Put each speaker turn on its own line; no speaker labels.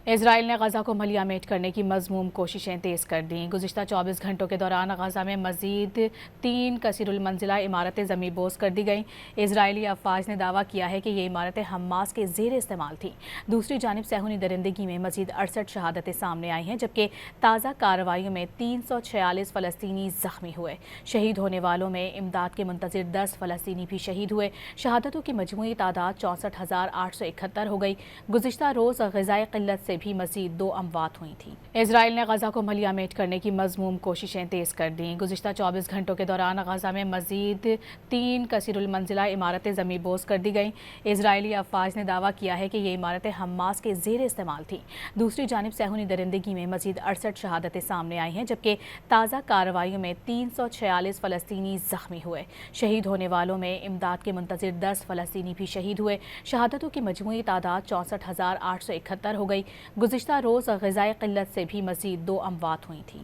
اسرائیل نے غزہ کو ملیہ میٹ کرنے کی مذموم کوششیں تیز کر دیں۔ گزشتہ 24 گھنٹوں کے دوران غزہ میں مزید 3 کثیر المنزلہ عمارتیں زمین بوس کر دی گئیں۔ اسرائیلی افواج نے دعویٰ کیا ہے کہ یہ عمارتیں حماس کے زیر استعمال تھیں۔ دوسری جانب صہیونی درندگی میں مزید 68 شہادتیں سامنے آئی ہیں، جبکہ تازہ کارروائیوں میں 346 فلسطینی زخمی ہوئے۔ شہید ہونے والوں میں امداد کے منتظر 10 فلسطینی بھی شہید ہوئے۔ شہادتوں کی مجموعی تعداد 64,871 ہو گئی۔ گزشتہ روز غذائی قلت سے بھی مزید 2 اموات ہوئی تھیں۔ اسرائیل نے غزہ کو ملیہ میٹ کرنے کی مذموم کوششیں تیز کر دیں۔ گزشتہ 24 گھنٹوں کے دوران غزہ میں مزید 3 کثیر المنزلہ عمارتیں زمین بوس کر دی گئیں۔ اسرائیلی افواج نے دعویٰ کیا ہے کہ یہ عمارتیں حماس کے زیر استعمال تھیں۔ دوسری جانب صہیونی درندگی میں مزید 68 شہادتیں سامنے آئی ہیں، جبکہ تازہ کارروائیوں میں 346 فلسطینی زخمی ہوئے۔ شہید ہونے والوں میں امداد کے منتظر 10 فلسطینی بھی شہید ہوئے۔ شہادتوں کی مجموعی تعداد 64,871 ہو گئی۔ گزشتہ روز غذائی قلت سے بھی مزید 2 اموات ہوئی تھیں۔